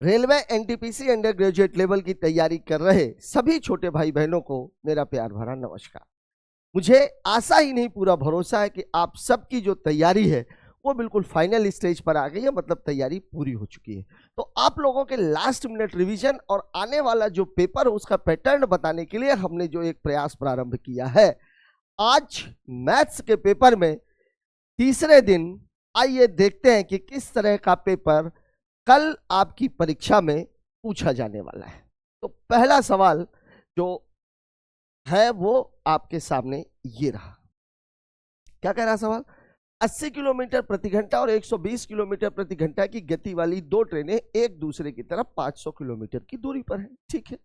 Railway NTPC under graduate level की तैयारी कर रहे सभी छोटे भाई बहनों को मेरा प्यार भरा नमस्कार। मुझे आशा ही नहीं पूरा भरोसा है कि आप सबकी जो तैयारी है वो बिल्कुल फाइनल स्टेज पर आ गई है, मतलब तैयारी पूरी हो चुकी है। तो आप लोगों के लास्ट मिनट रिवीजन और आने वाला जो पेपर है उसका पैटर्न बताने के लिए हमने जो एक प्रयास प्रारंभ किया है। आज मैथ्स के पेपर में तीसरे दिन आइए देखते हैं कि किस तरह का पेपर कल आपकी परीक्षा में पूछा जाने वाला है। तो पहला सवाल जो है वो आपके सामने ये रहा। क्या कह रहा सवाल? 80 किलोमीटर प्रति घंटा और 120 किलोमीटर प्रति घंटा की गति वाली दो ट्रेनें एक दूसरे की तरफ 500 किलोमीटर की दूरी पर है। ठीक है,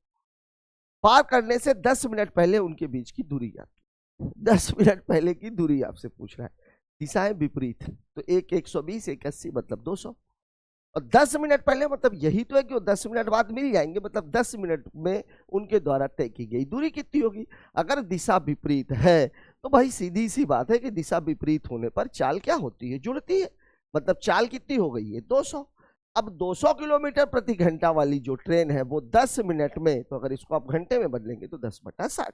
पार करने से 10 मिनट पहले उनके बीच की दूरी याद। 10 मिनट पहले की दूरी आपसे पूछ रहा है, दिशाएं विपरीत है, तो एक 120 एक 80 मतलब 200, और 10 मिनट पहले मतलब यही तो है कि वो 10 मिनट बाद मिल जाएंगे, मतलब 10 मिनट में उनके द्वारा तय की गई दूरी कितनी होगी। अगर दिशा विपरीत है तो भाई सीधी सी बात है कि दिशा विपरीत होने पर चाल क्या होती है? जुड़ती है। मतलब चाल कितनी हो गई है? 200। अब 200 किलोमीटर प्रति घंटा वाली जो ट्रेन है वो 10 मिनट में, तो अगर इसको आप घंटे में बदलेंगे तो 10/60,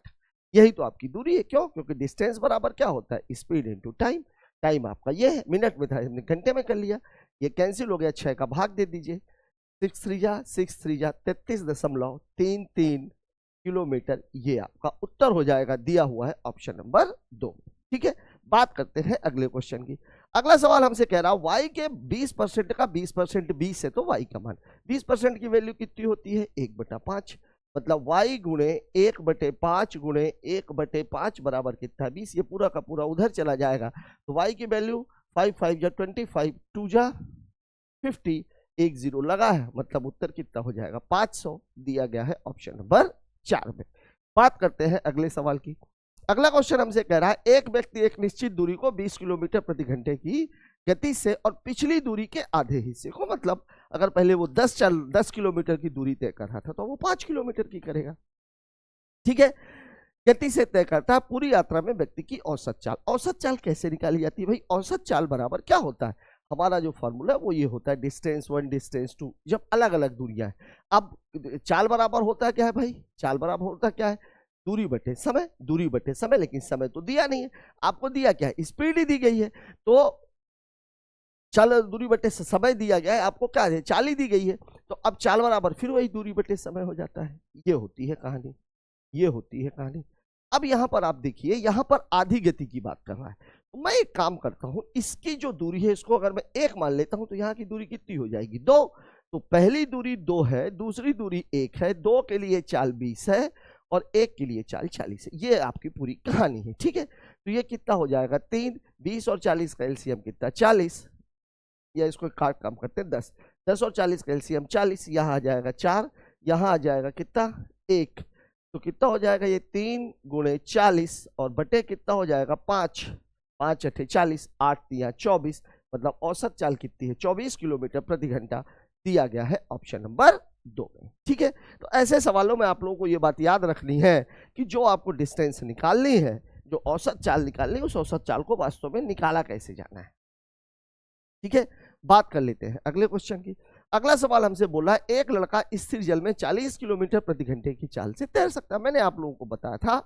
यही तो आपकी दूरी है। क्यों? क्योंकि डिस्टेंस बराबर क्या होता है? Speed into time. टाइम आपका ये है, मिनट में था, हमने घंटे में कर लिया। ये कैंसिल हो गया, 6 का भाग दे दीजिए, 6 3 जा 33.33 किलोमीटर। ये आपका उत्तर हो जाएगा, दिया हुआ है ऑप्शन नंबर 2। ठीक है, बात करते हैं अगले क्वेश्चन की। अगला सवाल हमसे कह रहा है y के 20% का 20% 20 है तो y का मान। 20% की वैल्यू कितनी होती है? 1/5, मतलब y गुणे 1/5 गुणे 1/5 बराबर कितना? 20। ये पूरा का पूरा उधर चला जाएगा, तो y की वैल्यू 5 5 जा 25, 2 जा 50, 1 0 लगा है, मतलब उत्तर कितना हो जाएगा? 500, दिया गया है ऑप्शन नंबर 4 में। बात करते हैं अगले सवाल की। अगला क्वेश्चन हमसे कह रहा है एक व्यक्ति एक निश्चित दूरी को 20 किलोमीटर प्रति घंटे की गति से और पिछली दूरी के आधे हिस्से को, मतलब अगर पहले वो 10 किलोमीटर की दूरी तय कर रहा था तो वो 5 किलोमीटर की करेगा। ठीक है, गति से तय करता है पूरी यात्रा में व्यक्ति की औसत चाल। औसत चाल कैसे निकाली जाती है भाई? औसत चाल बराबर क्या होता है? हमारा जो फॉर्मूला है वो ये होता है डिस्टेंस 1 डिस्टेंस 2, जब अलग अलग दूरियां हैं। अब चाल बराबर होता है क्या है भाई? चाल बराबर होता क्या है? दूरी बटे समय, दूरी बटे समय, लेकिन समय तो दिया नहीं है आपको। दिया क्या है? स्पीड ही दी गई है। तो चाल दूरी बटे समय दिया गया है, आपको क्या है? चाल ही दी गई है, तो अब चाल बराबर फिर वही दूरी बटे समय हो जाता है। ये होती है कहानी, ये होती है कहानी। अब यहां पर आप देखिए, यहां पर आधी गति की बात कर रहा है, तो मैं एक काम करता हूं, इसकी जो दूरी है इसको अगर मैं 1 मान लेता हूं तो यहां की दूरी कितनी हो जाएगी? 2। तो पहली दूरी 2 है, दूसरी दूरी 1 है, 2 के लिए चाल 20 है और 1 के लिए चाल 40 है। ये आपकी पूरी कहानी है। ठीक है, तो ये कितना हो जाएगा? 3। 20 और 40 का एलसीएम कितना? 40, या इसको काट काम करते हैं 10। 10 और 40 का एलसीएम 40, यहाँ आ जाएगा 4, यहाँ आ जाएगा कितना? 1। तो कितना हो जाएगा? ये 3 गुणे 40 और बटे कितना हो जाएगा? 5। 5 8 40, 8 3 24, मतलब औसत चाल कितनी है? 24 किलोमीटर प्रति घंटा, दिया गया है ऑप्शन नंबर 2 में। ठीक है, तो ऐसे सवालों में आप लोगों को ये बात याद रखनी है कि जो आपको डिस्टेंस निकालनी है, जो औसत चाल निकालनी है, उस औसत चाल को वास्तव में निकाला कैसे जाना है। ठीक है, बात कर लेते हैं अगले क्वेश्चन की। अगला सवाल हमसे बोला है एक लड़का स्थिर जल में 40 किलोमीटर प्रति घंटे की चाल से तैर सकता है। मैंने आप लोगों को बताया था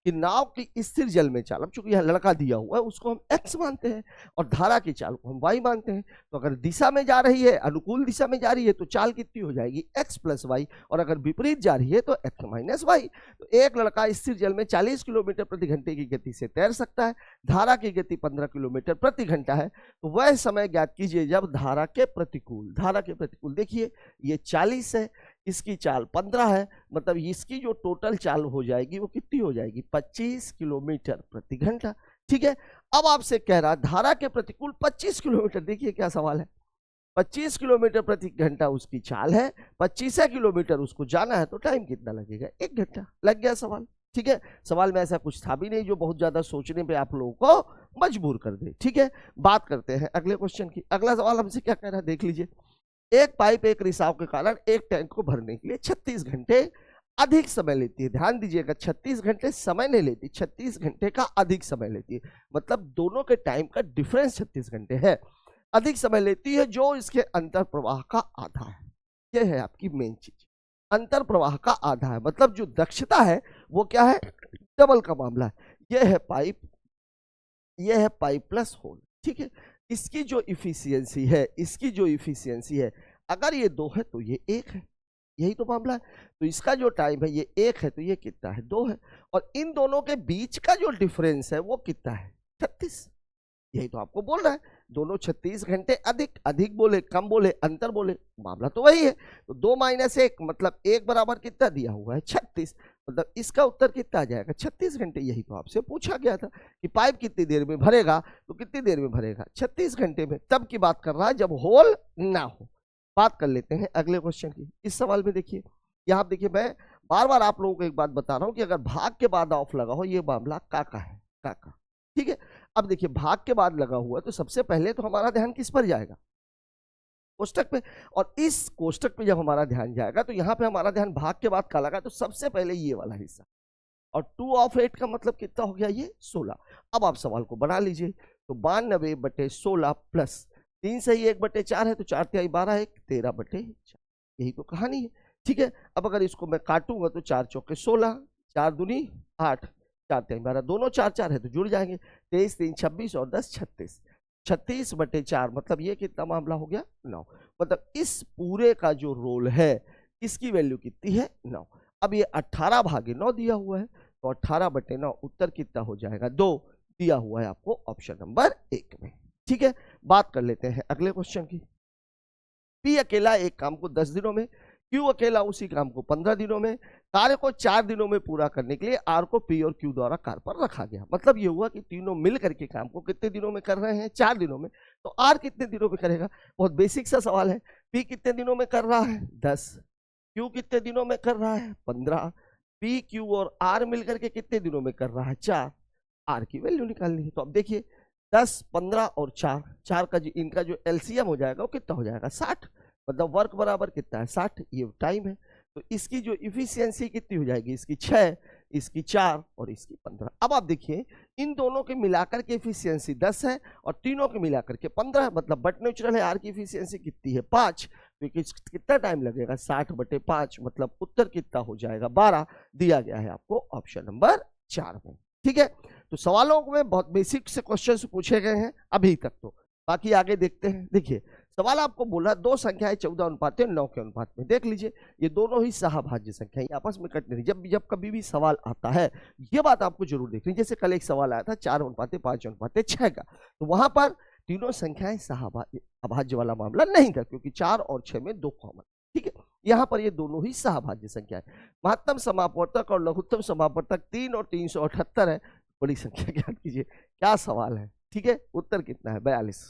कि नाव की स्थिर जल में चाल, अब चूंकि यह लड़का दिया हुआ है उसको हम x मानते हैं और धारा की चाल को हम y मानते हैं। तो अगर दिशा में जा रही है, अनुकूल दिशा में जा रही है, तो चाल कितनी हो जाएगी? x + y, और अगर विपरीत जा रही है तो x - y। तो एक लड़का स्थिर जल में 40 किलोमीटर प्रति घंटे की गति से तैर सकता है, धारा की गति 15 किलोमीटर प्रति घंटा है, तो वह समय ज्ञात कीजिए जब धारा के प्रतिकूल, धारा के प्रतिकूल, देखिए ये 40 है, इसकी चाल 15 है, मतलब इसकी जो टोटल चाल हो जाएगी वो कितनी हो जाएगी? 25 किलोमीटर प्रति घंटा। ठीक है, अब आपसे कह रहा धारा के प्रतिकूल 25 किलोमीटर। देखिए क्या सवाल है, 25 किलोमीटर प्रति घंटा उसकी चाल है, 25 किलोमीटर उसको जाना है, तो टाइम कितना लगेगा? 1 घंटा। लग गया सवाल। ठीक है, सवाल में ऐसा कुछ था भी नहीं जो बहुत ज्यादा सोचने पे आप लोगों को मजबूर कर दे। ठीक है, बात करते हैं अगले क्वेश्चन की। अगला सवाल हमसे क्या कह रहा है देख लीजिए। एक पाइप एक रिसाव के कारण एक टैंक को भरने के लिए 36 घंटे अधिक समय लेती है। ध्यान दीजिएगा, 36 घंटे समय नहीं लेती, 36 घंटे का अधिक समय लेती है, मतलब दोनों के टाइम का डिफरेंस 36 घंटे है। अधिक समय लेती है जो इसके अंतर प्रवाह का आधा है। ये है आपकी मेन चीज। अंतर प्रवाह का आधा है, मतलब जो दक्षता है वो क्या है, डबल का मामला है। ये है पाइप, ये है पाइप प्लस होल, ठीक है। इसकी जो इफिशियंसी है, इसकी जो इफिशियंसी है, अगर ये 2 है तो ये 1 है, यही तो मामला है। तो इसका जो टाइम है ये 1 है, तो ये कितना है, 2 है। और इन दोनों के बीच का जो डिफरेंस है वो कितना है, 36। यही तो आपको बोल रहा है, दोनों 36 घंटे अधिक, अधिक बोले कम बोले अंतर बोले, मामला तो वही है। तो 2 - 1 मतलब 1 बराबर कितना दिया हुआ है, 36। मतलब इसका उत्तर कितना आ जाएगा, 36 घंटे। यही तो आपसे पूछा गया था कि पाइप कितनी देर में भरेगा, तो कितनी देर में भरेगा, 36 घंटे में। तब की बात कर रहा है जब होल ना हो। बात कर लेते हैं अगले क्वेश्चन की। इस सवाल में देखिए, यहाँ देखिए, मैं बार बार आप लोगों को एक बात बता रहा हूं कि अगर भाग के बाद ऑफ लगा हो, ये मामला काका है, काका, ठीक है। अब देखिए भाग के बाद लगा हुआ है, तो सबसे पहले तो हमारा ध्यान किस पर जाएगा, कोष्टक पे। और इस कोष्टक पे जब हमारा ध्यान जाएगा तो यहाँ पे हमारा ध्यान भाग के बाद का लगा, तो सबसे पहले ये वाला हिस्सा। और 2 ऑफ 8 का मतलब कितना हो गया, ये 16। अब आप सवाल को बना लीजिए, तो 92/16 प्लस 3 से ही 1/4 है, तो 4 तिहाई 12, 1 13/4। यही तो कहानी है, ठीक है। अब अगर इसको मैं काटूंगा तो 4 चौके 16, 4 दूनी 8, 4 तिहाई 12, दोनों 4 4 है तो जुड़ जाएंगे। 23 3 26 और 10 36, 36/4 मतलब ये कितना मामला हो गया, 9। मतलब इस पूरे का जो रोल है, इसकी वैल्यू कितनी है, 9। अब ये 18/9 दिया हुआ है, तो 18/9 उत्तर कितना हो जाएगा, 2 दिया हुआ है आपको ऑप्शन नंबर 1 में, ठीक है। बात कर लेते हैं अगले क्वेश्चन की। पी अकेला एक काम को 10 दिनों में, क्यू अकेला उसी काम को 15 दिनों में, कार्य को 4 दिनों में पूरा करने के लिए आर को पी और क्यू द्वारा कार्य पर रखा गया। मतलब ये हुआ कि तीनों मिल करके काम को कितने दिनों में कर रहे हैं, 4 दिनों में। तो आर कितने दिनों में करेगा, बहुत बेसिक सा सवाल है। पी कितने दिनों में कर रहा है, 10। क्यू कितने दिनों में कर रहा है, 15। पी क्यू और आर मिलकर के कितने दिनों में कर रहा है, 4। आर की वैल्यू निकालनी है। तो अब देखिए 10, 15 और 4, 4 का जो इनका जो एलसीएम हो जाएगा वो कितना हो जाएगा, 60। मतलब वर्क बराबर कितना है, 60। ये टाइम है, तो इसकी जो इफिशियंसी कितनी हो जाएगी, इसकी 6, इसकी 4 और इसकी 15। अब आप देखिए इन दोनों के मिलाकर के इफिशियंसी 10 है और तीनों के मिलाकर के 15 है। मतलब बट नेचुरल है, आर की इफिशियंसी कितनी है, 5। तो कितना टाइम लगेगा, 60/5 मतलब उत्तर कितना हो जाएगा, 12 दिया गया है आपको ऑप्शन नंबर 4 में, ठीक है। तो सवालों में बहुत बेसिक से क्वेश्चन पूछे गए हैं अभी तक, तो बाकी आगे देखते हैं। देखिए सवाल आपको बोला 2 संख्याएं 14:9 के अनुपात में। देख लीजिए ये दोनों ही सहभाज्य संख्याएं, आपस में कट नहीं। जब कभी भी सवाल आता है ये बात आपको जरूर देखनी। जैसे कल एक सवाल आया था 4:5:6 का, तो वहां पर तीनों संख्याएं सहभाज्य वाला मामला नहीं था, क्योंकि 4 और 6 में 2 कॉमन, ठीक है। यहाँ पर ये दोनों ही सहभाज्य संख्या है। महत्तम समापवर्तक और लघुत्तम समापवर्तक 3 और 378 है। बड़ी संख्या ज्ञात कीजिए, क्या सवाल है, ठीक है। उत्तर कितना है, 42।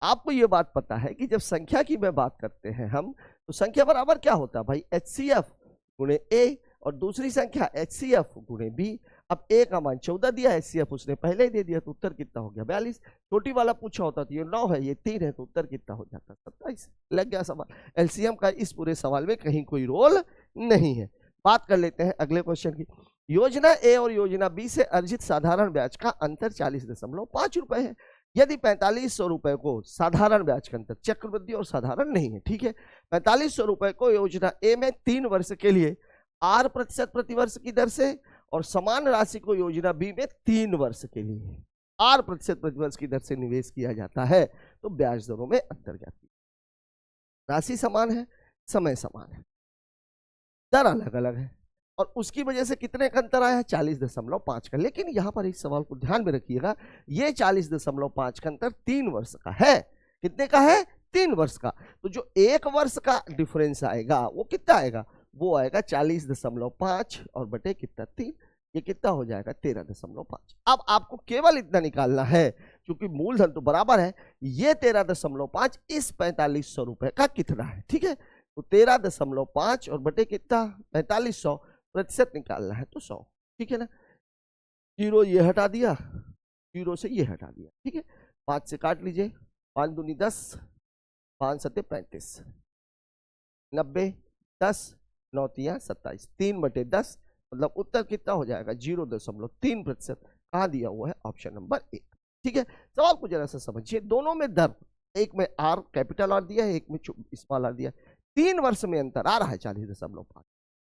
आपको ये बात पता है कि जब संख्या की में बात करते हैं हम, तो संख्या बराबर क्या होता है भाई, HCF गुणे A, और दूसरी संख्या HCF गुणे B। अब A का मान 14 दिया, HCF उसने पहले ही दे दिया, तो उत्तर कितना हो गया, 42। छोटी वाला पूछा होता तो ये 9 है, ये 3 है, तो उत्तर कितना हो जाता, 27। लग गया सवाल। एलसीएम का इस पूरे सवाल में कहीं कोई रोल नहीं है। बात कर लेते हैं अगले क्वेश्चन की। योजना ए और योजना बी से अर्जित साधारण ब्याज का अंतर 40.5 रुपए है। यदि 4500 रुपए को साधारण ब्याज का अंतर, चक्रवृद्धि और साधारण नहीं है, ठीक है। 4500 रुपए को योजना ए में 3 वर्ष के लिए 8% प्रतिवर्ष की दर से, और समान राशि को योजना बी में 3 वर्ष के लिए 8% प्रतिवर्ष की दर से निवेश किया जाता है, तो ब्याज दरों में अंतर जाती है। राशि समान है, समय समान है, दर अलग अलग है, और उसकी वजह से कितने का अंतर आया है, 40.5 का। लेकिन यहां पर इस सवाल को ध्यान में रखिएगा, ये 40.5 का अंतर 3 वर्ष का है। कितने का है, 3 वर्ष का। तो जो 1 वर्ष का डिफरेंस आएगा वो कितना आएगा, वो आएगा 40.5 और बटे कितना 3, ये कितना हो जाएगा 13.5। अब आपको केवल इतना निकालना है, क्योंकि मूलधन तो बराबर है, ये 13.5 इस 4500 रुपए का कितना है, ठीक है। तो 13.5 और बटे कितना 4500, प्रतिशत निकालना है तो 100, ठीक है ना। 0 ये हटा दिया, 0 से ये हटा दिया, ठीक है। 5 से काट लीजिए, 5 दूनी 10, 5 सत्ते 35, 90, 10, 9 तिया 27, 3/10 मतलब उत्तर कितना हो जाएगा 0.3%। कहाँ दिया हुआ है, ऑप्शन नंबर 1, ठीक है। सवाल को जरा सा समझिए, दोनों में दर, एक में आर कैपिटल आर दिया है, एक में स्मॉल आर दिया है। 3 वर्ष में अंतर आ रहा है 40.5।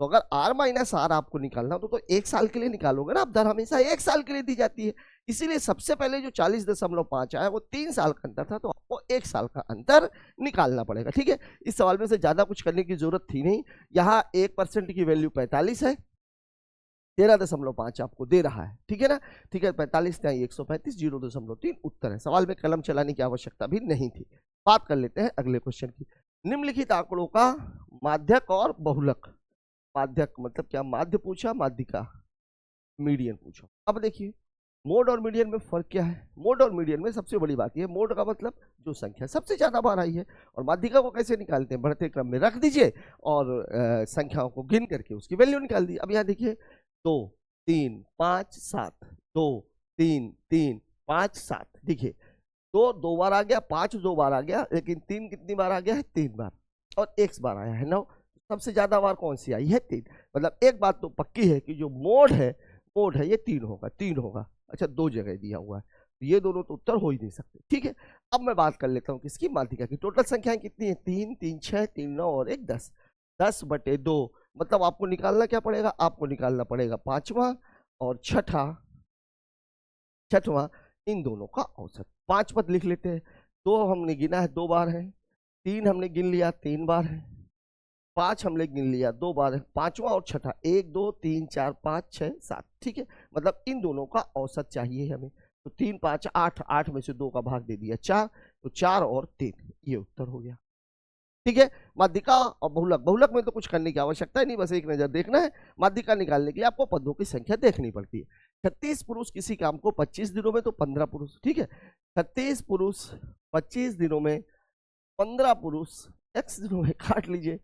तो अगर R माइनस आर आपको निकालना हो तो 1 साल के लिए निकालोगे ना, अब दर हमेशा 1 साल के लिए दी जाती है, इसीलिए सबसे पहले जो 40.5 आया वो 3 साल का अंतर था, तो आपको 1 साल का अंतर निकालना पड़ेगा। ठीक है, इस सवाल में से ज्यादा कुछ करने की जरूरत थी नहीं। यहाँ 1% की वैल्यू 45 है, 13.5 आपको दे रहा है। ठीक है ना, ठीक है, 45 नहीं 135, 0.3 उत्तर है। सवाल में कलम चलाने की आवश्यकता भी नहीं थी। बात कर लेते हैं अगले क्वेश्चन की। निम्नलिखित आंकड़ों का माध्यक और बहुलक, माध्यक मतलब क्या, माध्य पूछा, माध्यिका, मीडियन पूछा। अब देखिए मोड और मीडियन में फर्क क्या है। मोड और मीडियन में सबसे बड़ी बात यह, मोड का मतलब जो संख्या सबसे ज्यादा बार आई है, और माध्यिका को कैसे निकालते हैं, बढ़ते क्रम में रख दीजिए और संख्याओं को गिन करके उसकी वैल्यू निकाल दी। अब यहाँ देखिए 2 3 5 7, 2 3 3 5 7, देखिए 2 2 बार आ गया, 5 2 बार आ गया, लेकिन 3 कितनी बार आ गया है, 3 बार, और x बार आया है 9। सबसे ज्यादा बार कौन सी आई है, 3। मतलब एक बात तो पक्की है कि जो मोड है ये 3 होगा, 3 होगा। अच्छा 2 जगह दिया हुआ है, तो ये दोनों तो उत्तर हो ही नहीं सकते। ठीक है, अब मैं बात कर लेता हूँ किसकी, माध्यिका की। टोटल संख्याएं कितनी है, 3 3 6 3 9 और 1 10, 10/2। मतलब आपको निकालना क्या पड़ेगा, आपको निकालना पड़ेगा पांचवा और छठा, इन दोनों का औसत। 5 पद लिख लेते हैं। 2 हमने गिना है 2 बार है, 3 हमने गिन लिया 3 बार है, 5 हमने गिन लिया 2 बार है, पांचवा और छठा 1 2 3 4 5 6 7। ठीक है, मतलब इन दोनों का औसत चाहिए हमें। तो 3 5 8, 8 में से 2 का भाग दे दिया 4, तो 4 और 3, ये उत्तर हो गया। ठीक है, माध्यिका और बहुलक, बहुलक में तो कुछ करने की आवश्यकता ही नहीं, बस एक नजर देखना है। माध्यिका निकालने के लिए आपको पदों की संख्या देखनी पड़ती है। 36 पुरुष किसी काम को 25 दिनों में, तो 15 पुरुष। ठीक है, 36 पुरुष 25 दिनों में, 15 पुरुष x दिनों में, काट लीजिए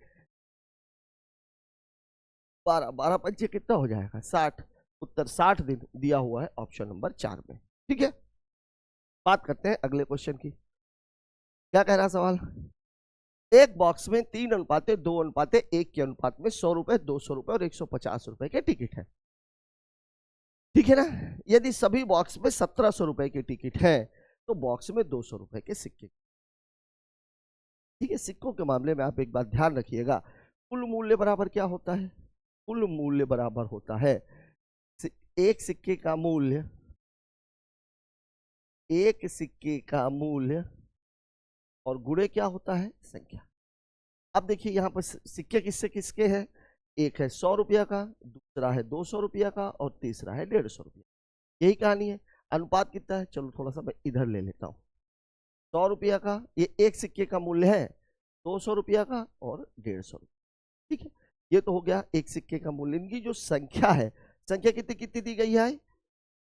12 12 पंचे कितना हो जाएगा, 60। उत्तर 60 दिन दिया हुआ है ऑप्शन नंबर 4 में। ठीक है, बात करते हैं अगले क्वेश्चन की। क्या कह रहा सवाल, एक बॉक्स में 3:2:1 के अनुपात में 100 रुपए, 200 रुपए और 150 रुपए के टिकट है। ठीक है ना, यदि सभी बॉक्स में 1700 रुपए के टिकट है तो बॉक्स में 200 रुपए के सिक्के। ठीक है, सिक्कों के मामले में आप एक बात ध्यान रखिएगा, कुल मूल्य बराबर क्या होता है, कुल मूल्य बराबर होता है एक सिक्के का मूल्य, एक सिक्के का मूल्य और गुणे क्या होता है, संख्या। अब देखिए यहाँ पर सिक्के किससे किसके हैं, एक है 100 रुपया का, दूसरा है 200 रुपया का और तीसरा है 150 रुपया। यही कहानी है। अनुपात कितना है, चलो थोड़ा सा मैं इधर ले लेता हूँ। 100 रुपया का ये एक सिक्के का मूल्य है, 200 रुपया का और 150 रुपया। ठीक है, ये तो हो गया एक सिक्के का मूल्य। इनकी जो संख्या है, संख्या कितनी कितनी दी गई है,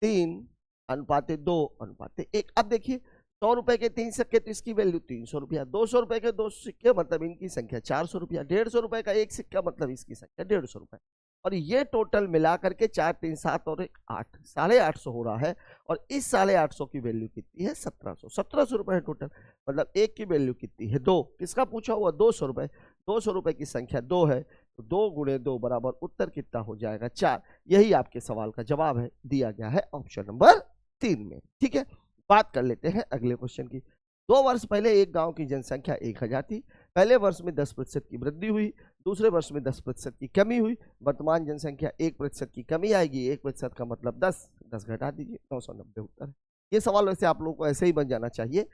3:2:1। अब देखिए 100 रुपए के 3 सिक्के तो इसकी वैल्यू 300 रुपया, 200 रुपए के 2 सिक्के मतलब इनकी संख्या 400 रुपया, 150 रुपए का एक सिक्का मतलब इसकी संख्या 150 रुपए, और ये टोटल मिला करके 4 3 7 और 1 8, 850 हो रहा है। और इस 850 की वैल्यू कितनी है, 1700 रुपए है टोटल। मतलब एक की वैल्यू कितनी है, 2। किसका पूछा हुआ, 200 रुपए। 200 रुपए की संख्या 2 है, तो 2 × 2 बराबर उत्तर कितना हो जाएगा, 4। यही आपके सवाल का जवाब है, दिया गया है ऑप्शन नंबर 3 में। ठीक है, बात कर लेते हैं अगले क्वेश्चन की। 2 वर्ष पहले एक गांव की जनसंख्या 1000 थी। पहले वर्ष में 10% की वृद्धि हुई, दूसरे वर्ष में 10% की कमी हुई। वर्तमान जनसंख्या 1% की कमी आएगी। 1% का मतलब 10 घटा दीजिए, 990 उत्तर है। ये सवाल वैसे आप लोगों को ऐसे ही बन जाना चाहिए।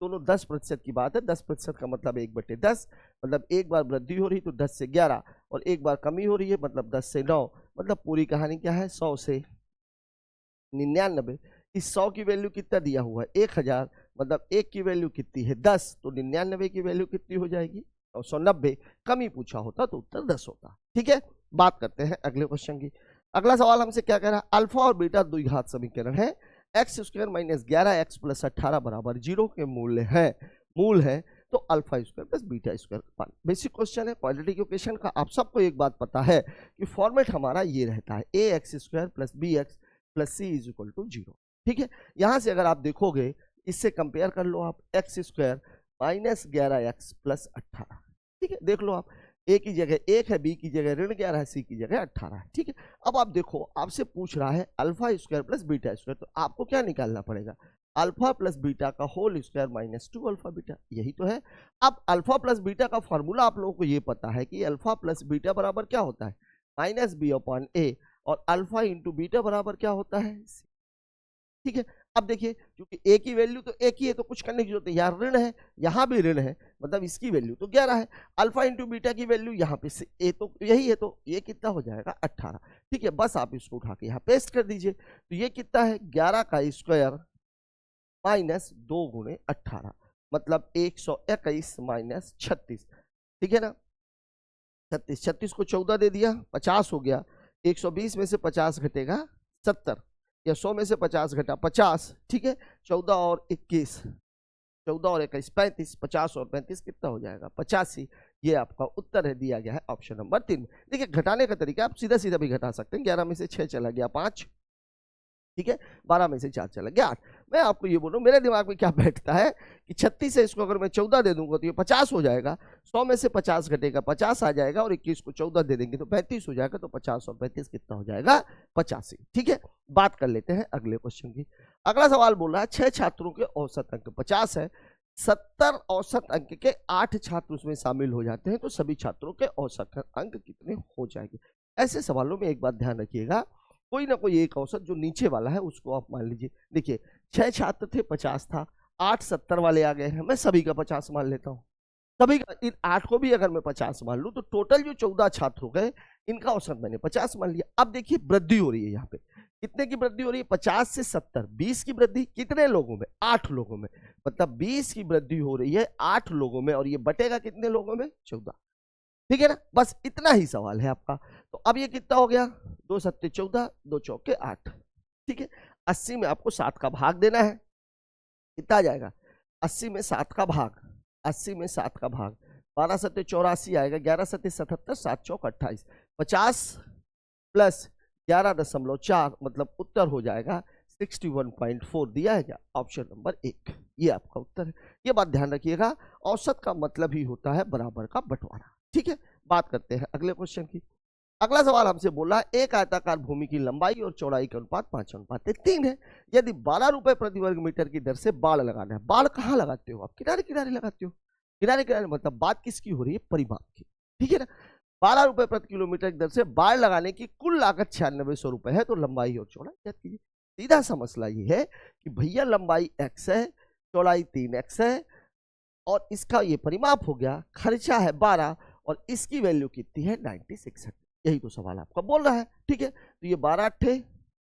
दोनों 10% की बात है। 10% का मतलब 1/10, मतलब एक बार वृद्धि हो रही तो 10 से 11, और एक बार कमी हो रही है मतलब 10 से 9। मतलब पूरी कहानी क्या है, 100 से 99। इस 100 की वैल्यू कितना दिया हुआ है, 1000, मतलब 1 की वैल्यू कितनी है, 10, तो 99 की वैल्यू कितनी हो जाएगी, 990। कमी पूछा होता तो उत्तर 10 होता। ठीक है, बात करते हैं अगले क्वेश्चन की। अगला सवाल हमसे क्या कह रहा है, अल्फा और बीटा द्विघात समीकरण है। x² - 11x + 18 बराबर 0 के मूल है, तो अल्फा² + बीटा²। बेसिक क्वेश्चन है, क्वाड्रेटिक इक्वेशन का। आप सबको एक बात पता है कि फॉर्मेट हमारा ये रहता है, ax² + bx + c = 0। ठीक है, यहां से अगर आप देखोगे, इससे कंपेयर कर लो आप, x² - 11x + 18। ठीक है, देख लो आप, a की जगह 1 है, b की जगह -11 है, c की जगह 18 है। ठीक है, अब आप देखो, आपसे पूछ रहा है अल्फा² + बीटा², तो आपको क्या निकालना पड़ेगा, अल्फा प्लस बीटा का whole square minus 2 alpha beta, यही तो है। अब अल्फा प्लस बीटा का फॉर्मूला आप लोगों को ये पता है कि अल्फा प्लस बीटा बराबर क्या होता है, माइनस बी अपॉन ए, और अल्फा इंटू बीटा बराबर क्या होता है, सी। ठीक है, अब देखिए क्योंकि ए की वैल्यू तो एक ही है तो कुछ करने की जरूरत नहीं, यहाँ ऋण है यहाँ भी ऋण है, मतलब इसकी वैल्यू तो 11 है, अल्फा इंटू बीटा की वैल्यू यहाँ पे ए तो यही है, तो ये कितना हो जाएगा 18। ठीक है, बस आप इसको उठा के यहाँ पेस्ट कर दीजिए, तो ये कितना है 11 का स्क्वायर माइनस 2 गुणे 18, मतलब 121 माइनस 36। ठीक है ना, 36 को 14 दे दिया 50 हो गया, 120 में से 50 घटेगा 70, या 100 में से 50 घटा 50। ठीक है, 14 और 21, 14 और 21 35, 50 और 35 कितना हो जाएगा 85। ये आपका उत्तर है, दिया गया है ऑप्शन नंबर 3। देखिए घटाने का तरीका आप सीधा सीधा भी घटा सकते हैं, 11 में से 6 चला गया 5, ठीक है, 12 में से 4 चला गया 8। मैं आपको ये बोलूं मेरे दिमाग में क्या बैठता है कि 36 से इसको अगर मैं 14 दे दूंगा तो ये 50 हो जाएगा, 100 में से 50 घटेगा 50 आ जाएगा, और 21 को 14 दे देंगे तो 35 हो जाएगा, तो 50 और 35 कितना हो जाएगा 85। ठीक है, बात कर लेते हैं अगले क्वेश्चन की। अगला सवाल बोल रहा है 6 छात्रों के औसत अंक 50 है, 70 औसत अंक के 8 छात्र उसमें शामिल हो जाते हैं, तो सभी छात्रों के औसत अंक कितने हो जाएंगे। ऐसे सवालों में एक बात ध्यान रखिएगा, कोई ना कोई एक औसत जो नीचे वाला है उसको आप मान लीजिए। देखिए 6 छात्र थे 50 था, 8 70 वाले आ गए हैं, मैं सभी का 50 मान लेता हूँ, सभी का, इन 8 को भी अगर मैं 50 मान लूँ तो टोटल जो 14 छात्र हो गए इनका औसत मैंने 50 मान लिया। अब देखिए वृद्धि हो रही है, यहाँ पे कितने की वृद्धि हो रही है, 50 से 70, 20 की वृद्धि कितने लोगों में, 8 लोगों में, मतलब 20 की वृद्धि हो रही है 8 लोगों में, और ये बटेगा कितने लोगों में 14। ठीक है ना, बस इतना ही सवाल है आपका। तो अब ये कितना हो गया, 2 सत्ते 14, 2 चौके 8। ठीक है, 80 में आपको 7 का भाग देना है, कितना आ जाएगा 80 में 7 का भाग, 80 में 7 का भाग, 12 सत्ते 84 आएगा, 11 सत्ते 77, 7 चौक 28, 50 प्लस 11.4, मतलब उत्तर हो जाएगा 61.4, दिया है क्या, ऑप्शन नंबर 1, ये आपका उत्तर है। ये बात ध्यान रखिएगा, औसत का मतलब ही होता है बराबर का बंटवारा। ठीक है, बात करते हैं अगले क्वेश्चन की। अगला सवाल हमसे बोला एक आयताकार भूमि की लंबाई और चौड़ाई का अनुपात 5:3 है, यदि 12 रुपए प्रति वर्ग मीटर की दर से बाड़ लगाना है। बाड़ कहाँ लगाते हो आप, किनारे किनारे लगाते हो, किनारे किनारे, मतलब बात किसकी हो रही है, परिमाप की। ठीक है ना, 12 रुपए प्रति किलोमीटर की दर से बाड़ लगाने की कुल लागत 9600 रुपए है, तो लंबाई और चौड़ाई ज्ञात कीजिए। सीधा सा मसला ये है कि भैया लंबाई x है, चौड़ाई 3x है, और इसका ये परिमाप हो गया, खर्चा है 12, और इसकी वैल्यू कितनी है 96 है। यही तो सवाल आपका बोल रहा है। ठीक है, तो ये 12 अट्ठे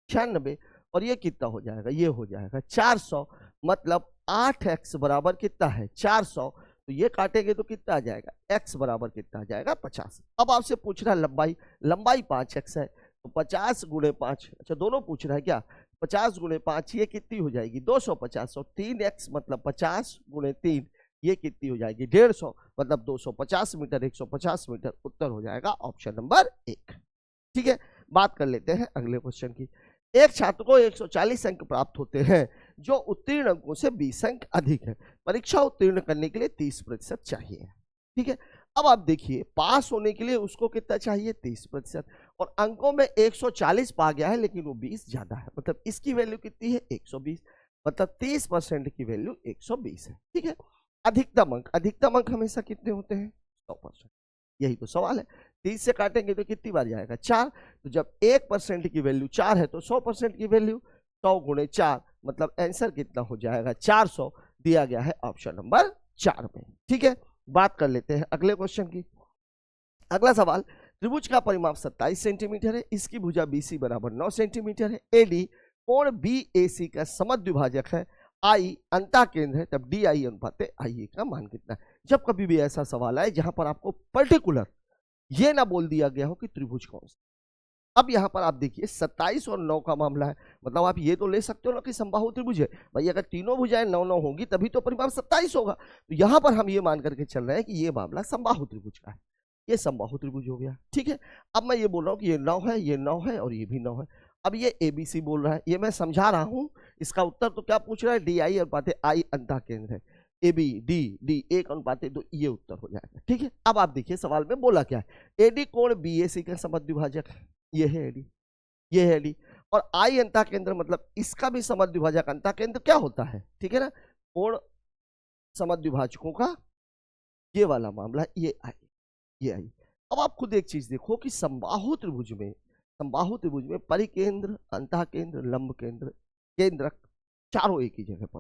96, और ये कितना हो जाएगा, ये हो जाएगा 400, मतलब 8x बराबर कितना है 400, तो ये काटेंगे तो कितना आ जाएगा, x बराबर कितना आ जाएगा 50। अब आपसे पूछ रहा है लंबाई, लंबाई 5x है, तो 50 गुणे 5, अच्छा दोनों पूछ रहा है क्या, 50 गुणे 5 ये कितनी हो जाएगी 250, और 3x मतलब 50 गुणे 3 ये कितनी हो जाएगी 150, मतलब 250 मीटर, 150 मीटर, उत्तर हो जाएगा ऑप्शन नंबर 1। ठीक है, बात कर लेते हैं अगले क्वेश्चन की। एक छात्र को 140 अंक प्राप्त होते हैं जो उत्तीर्ण अंकों से 20 अंक अधिक है, परीक्षा उत्तीर्ण करने के लिए 30% चाहिए। ठीक है, अब आप देखिए पास होने के लिए उसको कितना चाहिए 30%, और अंकों में 140 पा गया है लेकिन वो 20 ज्यादा है, मतलब इसकी वैल्यू कितनी है 120, मतलब 30% की वैल्यू 120 है। ठीक है, अधिकतम अंक हमेशा कितने होते हैं 100%, यही तो सवाल है। 30 से काटेंगे तो कितनी बार जाएगा 4, तो जब 1% की वैल्यू 4 है तो 100% की वैल्यू 100 गुणे 4, मतलब आंसर कितना हो जाएगा 400, दिया गया है ऑप्शन नंबर 4 में। ठीक है, बात कर लेते हैं अगले क्वेश्चन की। अगला सवाल, त्रिभुज का परिमाप 27 सेंटीमीटर है, इसकी भुजा BC बराबर 9 सेंटीमीटर है, AD कोण BAC का समद्विभाजक है, आई अंता केंद्र है, तब DI अनुपात IA का मान कितना है। जब कभी भी ऐसा सवाल आए जहां पर आपको पर्टिकुलर ये ना बोल दिया गया हो कि त्रिभुज कौन सा, अब यहां पर आप देखिए 27 और 9 का मामला है, मतलब आप ये तो ले सकते हो ना कि समबाहु त्रिभुज है, भाई अगर तीनों भुजाएं 9-9 होंगी तभी तो परिमाप 27 होगा, तो यहां पर हम ये मान करके चल रहे हैं कि ये मामला समबाहु त्रिभुज का है, ये समबाहु त्रिभुज हो गया। ठीक है, अब मैं ये बोल रहा हूँ कि ये 9 है, ये 9 है, और ये भी 9 है। अब ये ABC बोल रहा है, ये मैं समझा रहा हूं, इसका उत्तर तो क्या पूछ रहा है DI अनुपात I अंतः केंद्र है, AB D 1 अनुपात 2, ये उत्तर हो जाएगा। ठीक है, अब आप देखिए सवाल में बोला क्या है, AD कोण BAC का समद्विभाजक है, ये है AD, ये है AD, और आई अंतः केंद्र मतलब इसका भी समद्विभाजक अंतः केंद्र क्या होता है, ठीक है ना, कोण समद्विभाजकों का ये वाला मामला, ये आई। अब आप खुद एक चीज देखो कि समबाहु त्रिभुज में परिकेंद्र, अंतः केंद्र, लंब केंद्र, केंद्रक चारों एक ही जगह पर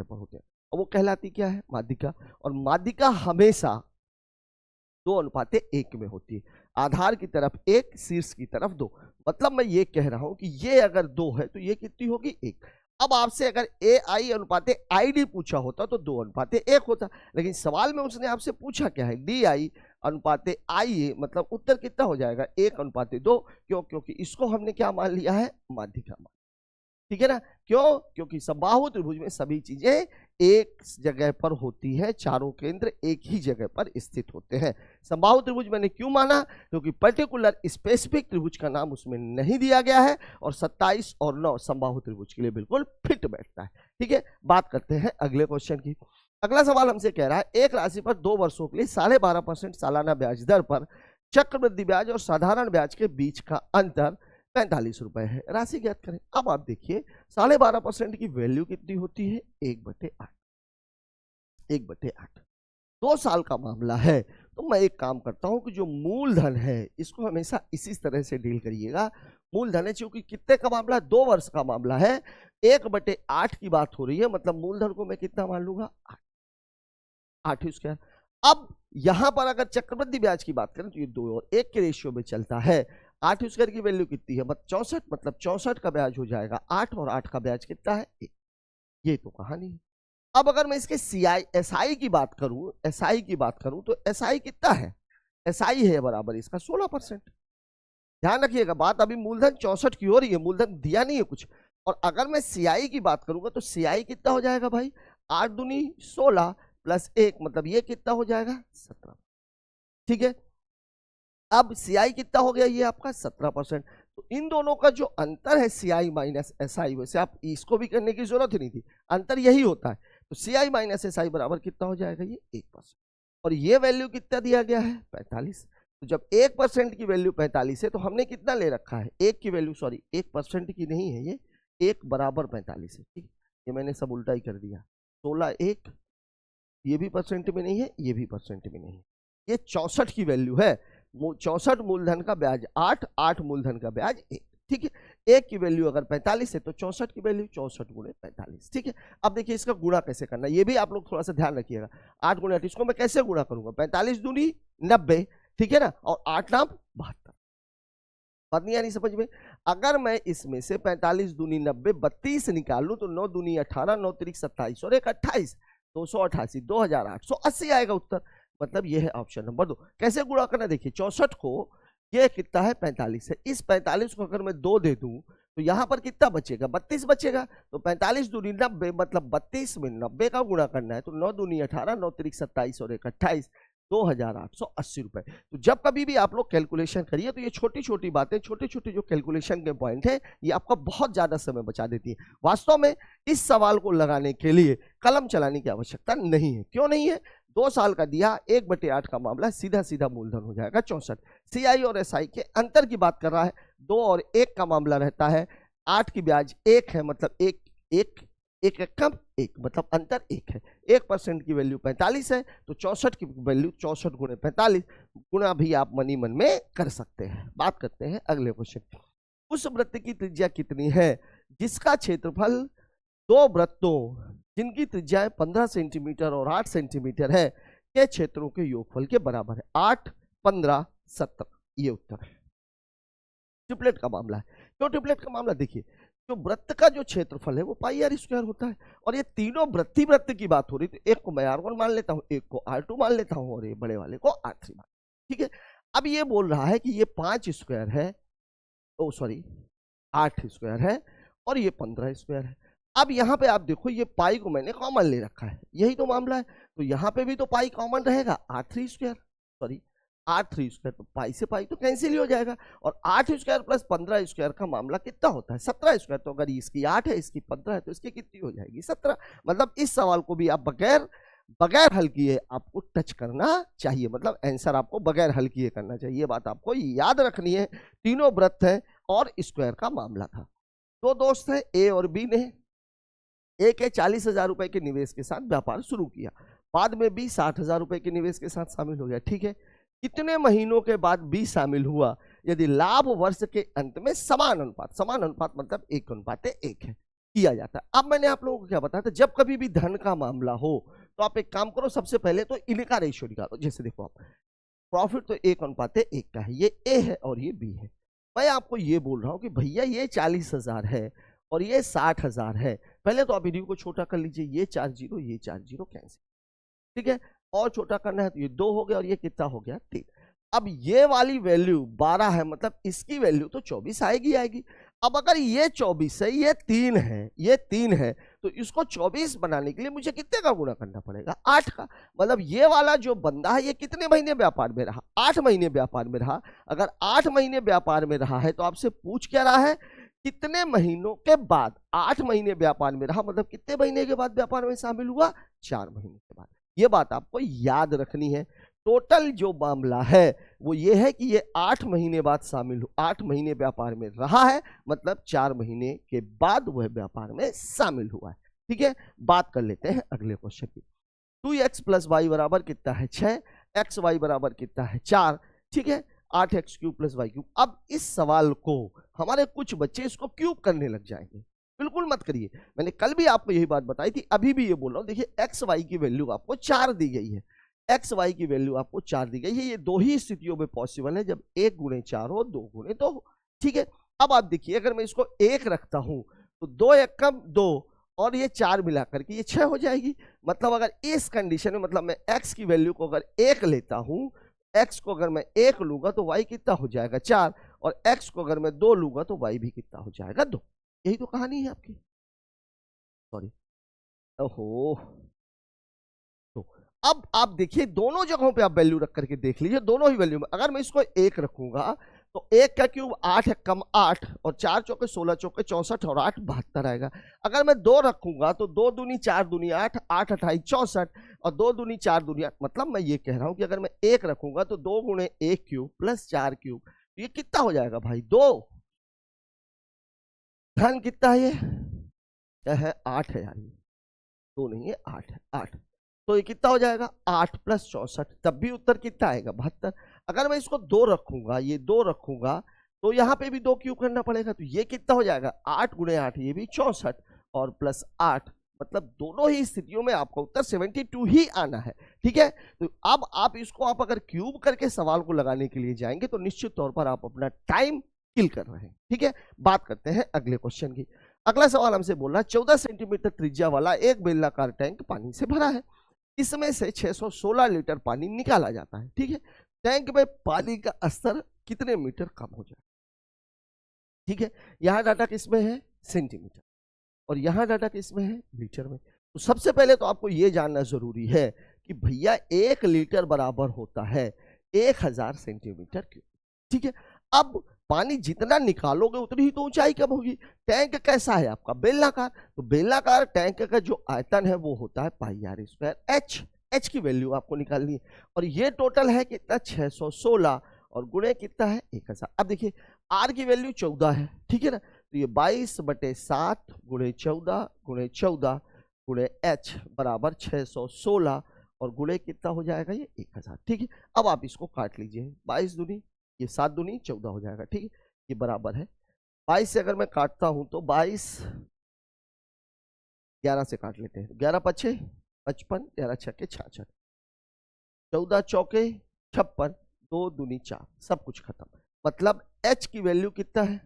होते हैं और वो कहलाती क्या है, माध्यिका। और माध्यिका हमेशा 2:1 में होती है, आधार की तरफ 1, शीर्ष की तरफ 2। मतलब मैं ये कह रहा हूं कि ये अगर 2 है तो ये कितनी होगी, 1। अब आपसे अगर AI अनुपात ID पूछा होता तो 2:1 होता, लेकिन सवाल में उसने आपसे पूछा क्या है, DI अनुपात IA, मतलब उत्तर कितना हो जाएगा, 1:2। क्यों? क्योंकि इसको हमने क्या मान लिया है, माध्यिका मान, ठीक है ना। क्यों? क्योंकि समबाहु त्रिभुज में सभी चीजें एक जगह पर होती है, चारों केंद्र एक ही जगह पर स्थित होते हैं। समबाहु त्रिभुज मैंने क्यों माना, क्योंकि पर्टिकुलर स्पेसिफिक त्रिभुज का नाम उसमें नहीं दिया गया है और 27 और 9 समबाहु त्रिभुज के लिए बिल्कुल फिट बैठता है, ठीक है। बात करते हैं अगले क्वेश्चन की। अगला सवाल हमसे कह रहा है, एक राशि पर 2 वर्षों के लिए 12.5% सालाना ब्याज दर पर चक्रवृद्धि ब्याज और साधारण ब्याज के बीच का अंतर 45 रुपए है, राशि ज्ञात करें। अब आप देखिए 12.5% की वैल्यू कितनी होती है, 1/8। 2 साल का मामला है, तो मैं एक काम करता हूं कि जो मूलधन है इसको हमेशा इसी तरह से डील करिएगा। मूलधन है, क्योंकि कितने का मामला है, 2 वर्ष का मामला है, 1/8 की बात हो रही है, मतलब मूलधन को मैं कितना मान लूंगा, 8 स्क्वायर। अब यहां पर अगर चक्रवृद्धि ब्याज की बात करें तो ये 2 और 1 के रेशियो में चलता है। 8 स्क्वायर की वैल्यू कितनी है, 64, मतलब 64 का ब्याज हो जाएगा 8 और 8 का ब्याज कितना है, 1। ये तो कहानी है। अब अगर मैं इसके SI की बात करूं तो SI कितना है, SI है बराबर इसका 16%। ध्यान रखिएगा बात, अभी मूलधन 64 की हो रही है, मूलधन दिया नहीं है कुछ। और अगर मैं CI की बात करूंगा तो CI कितना हो जाएगा भाई, 8 दूनी 16 प्लस 1, मतलब ये कितना हो जाएगा, 17, ठीक है। अब CI कितना हो गया, ये आपका 17%। तो इन दोनों का जो अंतर है CI माइनस SI, वैसे आप इसको भी करने की जरूरत ही नहीं थी, अंतर यही होता है। तो CI माइनस SI बराबर कितना हो जाएगा, ये 1%। और ये वैल्यू कितना दिया गया है, 45। तो जब 1% की वैल्यू 45 है तो हमने कितना ले रखा है, 1 की वैल्यू, सॉरी 1% की नहीं है ये, 1 बराबर 45 है, ठीक। ये मैंने सब उल्टा ही कर दिया, 16 1, ये भी परसेंट में नहीं है, ये भी परसेंट में नहीं है, ये 64 की वैल्यू है। 64 मूलधन का ब्याज 8, 8 मूलधन का ब्याज 1, ठीक है। 1 की वैल्यू अगर 45 है तो 64 की वैल्यू 64 गुणे 45, ठीक है। अब देखिए इसका गुणा कैसे करना है, ये भी आप लोग थोड़ा सा ध्यान रखिएगा। 8 गुणे 8, इसको मैं कैसे गुणा करूंगा, 45 दूनी 90, ठीक है ना, और 8 नाम 72। बात नहीं आ रही समझ में। अगर मैं इसमें से 45 दूनी 90, 32 निकाल लूं तो 9 दूनी 18, 9 त्रिक 27 और 1 28, 288, 2880 आएगा उत्तर। मतलब ये है ऑप्शन नंबर 2। कैसे गुणा करना, देखिए 64 को, ये कितना है 45 है, इस 45 को अगर मैं 2 दे दूं तो यहां पर कितना बचेगा, 32 बचेगा। तो 45 दूनी 90, मतलब 32 में 90 का गुणा करना है, तो 9 दूनी 18, 9 त्रिक 27 और 1 28, 2880 रुपए। तो जब कभी भी आप लोग कैलकुलेशन करिए तो ये छोटी छोटी बातें, छोटे छोटे जो कैलकुलेशन के पॉइंट है, ये आपका बहुत ज्यादा समय बचा देती है। वास्तव में इस सवाल को लगाने के लिए कलम चलाने की आवश्यकता नहीं है। क्यों नहीं है, 2 साल का दिया, 1/8 का मामला, सीधा सीधा मूलधन हो जाएगा 64। CI और SI के अंतर की बात कर रहा है, 2 और 1 का मामला रहता है, 8 की ब्याज 1 है, मतलब 1 कम 1, मतलब अंतर 1 है। 1% की वैल्यू 45 है, तो 64 की वैल्यू 64 गुणे 45, गुणा भी आप मनी मन में कर सकते हैं। बात करते हैं अगले क्वेश्चन। उस वृत्त की त्रिज्या कितनी है जिसका क्षेत्रफल 2 वृत्तों जिनकी त्रिज्या 15 सेंटीमीटर और 8 सेंटीमीटर है के क्षेत्रों के योगफल के बराबर है। 8, 15, 17, ये उत्तर है। ट्रिपलेट का मामला है। क्यों ट्रिपलेट का मामला, देखिए जो वृत्त का जो क्षेत्रफल है वो पाई आर स्क्वायर होता है, और ये तीनों वृत्त की बात हो रही, तो एक को मैं R1 मान लेता हूं, एक को R2 मान लेता हूं, और ये बड़े वाले को R3 मान, ठीक है। अब ये बोल रहा है कि ये 5 स्क्वायर है, ओ सॉरी 8 स्क्वायर है, और ये 15 स्क्वायर है। अब यहाँ पे आप देखो, ये पाई को मैंने कॉमन ले रखा है, यही तो मामला है। तो यहाँ पे भी तो पाई कॉमन रहेगा, R3 स्क्वायर, सॉरी 8 स्क्वायर, तो पाई से पाई तो कैंसिल ही हो जाएगा। और 8 स्क्वायर प्लस 15 स्क्वायर का मामला कितना होता है, 17 स्क्वायर। तो अगर इसकी 8 है, इसकी 15 है, तो इसकी कितनी हो जाएगी, 17। मतलब इस सवाल को भी आप बगैर हल किए आपको टच करना चाहिए, मतलब आंसर आपको बगैर हल किए करना चाहिए। ये बात आपको याद रखनी है। तीनों वृत्त हैं और स्क्वायर का मामला था। दो दोस्त हैं ए और बी ने, ए के 40,000 रुपए के निवेश के साथ व्यापार शुरू किया, बाद में बी 60,000 रुपए के निवेश के साथ शामिल हो गया। ठीक है, कितने महीनों के बाद बी शामिल हुआ यदि लाभ वर्ष के अंत में समान अनुपात मतलब 1:1 है किया जाता है। अब मैंने आप लोगों को क्या बताया था, जब कभी भी धन का मामला हो तो आप एक काम करो, सबसे पहले तो इनका रेशियो निकालो। जैसे देखो आप, प्रॉफिट तो 1:1 का है, ये ए है और ये बी है। मैं आपको ये बोल रहा हूं कि भैया ये 40,000 है और ये 60,000 है। पहले तो आप इन्हीं को छोटा कर लीजिए, ये 4 जीरो ये 4 जीरो कैंसिल। ठीक है, और छोटा करना है तो ये 2 हो गया और ये कितना हो गया 3। अब ये वाली वैल्यू 12 है, मतलब इसकी वैल्यू तो 24 आएगी। अब अगर ये 24 है, ये 3 है, तो इसको 24 बनाने के लिए मुझे कितने का गुणा करना पड़ेगा, 8 का। मतलब ये वाला जो बंदा है ये कितने महीने व्यापार में रहा, 8 महीने व्यापार में रहा। अगर 8 महीने व्यापार में रहा है तो आपसे पूछ क्या रहा है, कितने महीनों के बाद। 8 महीने व्यापार में रहा मतलब कितने महीने के बाद व्यापार में शामिल हुआ, 4 महीने के बाद। ये बात आपको याद रखनी है। टोटल जो मामला है वो ये है कि ये 8 महीने बाद शामिल, 8 महीने व्यापार में रहा है मतलब 4 महीने के बाद वह व्यापार में शामिल हुआ है। ठीक है, बात कर लेते हैं अगले क्वेश्चन की। 2x + y बराबर कितना है 6, xy बराबर कितना है 4। ठीक है, 8x³ + y³। अब इस सवाल को हमारे कुछ बच्चे इसको क्यूब करने लग जाएंगे, बिल्कुल मत करिए। मैंने कल भी आपको यही बात बताई थी, अभी भी ये बोल रहा हूं। देखिए एक्स वाई की वैल्यू आपको 4 दी गई है, एक्स वाई की वैल्यू आपको 4 दी गई है। ये दो ही स्थितियों में पॉसिबल है, जब 1 × 4 हो, 2 × 2 हो। ठीक है, अब आप देखिए अगर मैं इसको 1 रखता हूं तो 2 × 2 और ये 4 मिलाकर के ये 6 हो जाएगी। मतलब अगर इस कंडीशन में, मतलब मैं x की वैल्यू को अगर 1 लेता हूं, x को अगर मैं 1 लूंगा तो y कितना हो जाएगा 4, और x को अगर मैं 2 लूंगा तो y भी कितना हो जाएगा 2। यही तो कहानी है आपकी। सॉरी, ओहो। तो अब आप देखिए दोनों जगहों पे आप वैल्यू रख करके देख लीजिए, दोनों ही वैल्यू में अगर मैं इसको 1 रखूंगा तो 1 का क्यूब 8 है कम 8, और 4 चौके 16 चौके 64 और 8 72 आएगा। अगर मैं 2 रखूंगा तो 2 दूनी 4 दूनी 8, 8 28 64, और 2 दूनी 4 दूनी 8। मतलब मैं ये कह रहा हूं कि अगर मैं 1 रखूंगा तो 2 × 1 क्यूब + 4 क्यूब, ये कितना हो जाएगा भाई 2। धन कितना है ये, क्या है 8 है यार, ये 2 नहीं है 8 है, 8। तो ये कितना हो जाएगा 8 + 64, तब भी उत्तर कितना आएगा 72। अगर मैं इसको 2 रखूंगा, ये 2 रखूंगा तो यहाँ पे भी 2 क्यूब करना पड़ेगा, तो ये कितना हो जाएगा 8 × 8, ये भी 64 और +8। मतलब दोनों ही स्थितियों में आपका उत्तर 72 ही आना है। ठीक है, तो अब आप इसको आप अगर क्यूब करके सवाल को लगाने के लिए जाएंगे तो निश्चित तौर पर आप अपना टाइम किल कर रहे हैं। ठीक है, बात करते हैं अगले क्वेश्चन की। अगला सवाल हमसे बोल रहा है 14 सेंटीमीटर त्रिज्या वाला एक बेलनाकार टैंक पानी से भरा है, इसमें से 616 लीटर पानी निकाला जाता है। ठीक है, टैंक में पानी का स्तर कितने मीटर कम हो जाए। ठीक है, यहां डाटा किसमें है सेंटीमीटर, और यहां डाटा किसमें है लीटर में। तो सबसे पहले तो आपको यह जानना जरूरी है कि भैया 1 लीटर बराबर होता है 1000 सेंटीमीटर क्यूब। ठीक है, अब पानी जितना निकालोगे उतनी ही तो ऊंचाई कम होगी। टैंक कैसा है आपका बेलनाकार, तो बेलनाकार टैंक का जो आयतन है वो होता है πr²। एच की वैल्यू आपको निकालनी है, और ये टोटल है कितना 616 और गुणे कितना है 1000। अब देखिए आर की वैल्यू 14 है, ठीक है ना, तो ये 22/7 × 14 × 14 × h बराबर 616 और गुणे कितना हो जाएगा ये 1000। ठीक है, अब आप इसको काट लीजिए, 22 दूनी ये 7 दूनी 14 हो जाएगा। ठीक है, ये बराबर है 22 से अगर मैं काटता हूं तो 22, 11 से काट लेते हैं, 11 × 5 = 55, 11 × 6 = 66, 14 चौके 56, 2 दूनी 4, सब कुछ खत्म। मतलब h की वैल्यू कितना है,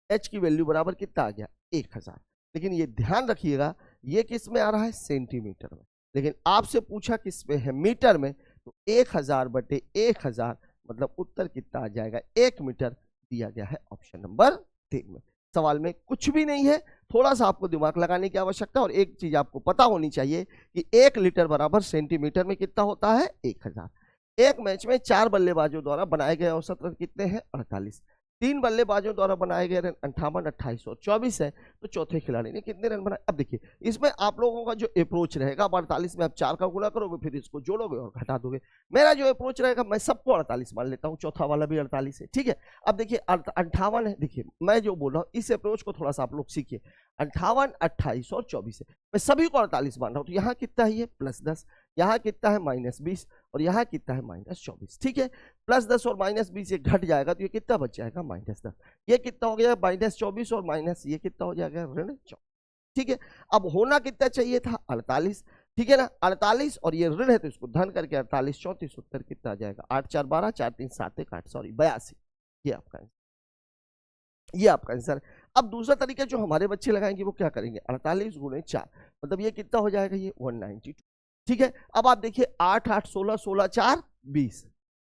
h की वैल्यू बराबर कितना आ गया 1000। लेकिन ये ध्यान रखिएगा ये किस में आ रहा है सेंटीमीटर में, लेकिन आपसे पूछा किस में है मीटर में, तो 1000/1000 मतलब उत्तर कितना आ जाएगा 1 मीटर दिया गया है ऑप्शन नंबर 3 में। सवाल में कुछ भी नहीं है, थोड़ा सा आपको दिमाग लगाने की आवश्यकता, और एक चीज आपको पता होनी चाहिए कि 1 लीटर बराबर सेंटीमीटर में कितना होता है 1000। एक मैच में 4 बल्लेबाजों द्वारा बनाए गए औसत रन कितने हैं 48। 3 बल्लेबाजों द्वारा बनाए गए रन 58, 28 और 24 है, तो चौथे खिलाड़ी ने कितने रन बनाए? अब देखिए इसमें आप लोगों का जो अप्रोच रहेगा, अब 48 में आप 4 का गुणा करोगे, फिर इसको जोड़ोगे और घटा दोगे। मेरा जो अप्रोच रहेगा, मैं सबको 48 मान लेता हूँ, चौथा वाला भी 48 है, ठीक है। अब देखिए 58 है, देखिए मैं जो बोल रहा हूँ इस अप्रोच को थोड़ा सा आप लोग सीखिए। 58, 28 और 24 है, मैं सभी को 48 मान रहा हूँ, तो यहाँ कितना है ये +10, यहाँ कितना है -20 और यहाँ कितना है -24, ठीक है। +10 और -20 ये घट जाएगा, तो ये कितना बच जाएगा? -10। ये कितना हो गया? -24 और माइनस ये कितना हो जाएगा? ऋण 24, ठीक है। अब होना कितना चाहिए था? 48, ठीक है ना। 48 और ये ऋण है तो इसको धन करके 48, 34, उत्तर कितना आ जाएगा? 8 4 12, 4 3 7 1 8, सॉरी 82। ये आपका आंसर, ये आपका आंसर। अब दूसरा तरीका जो हमारे बच्चे लगाएंगे वो क्या करेंगे? 48 गुणे 4, मतलब ये कितना हो जाएगा? ये 192, ठीक है। अब आप देखिए 8 8 16 16 4 20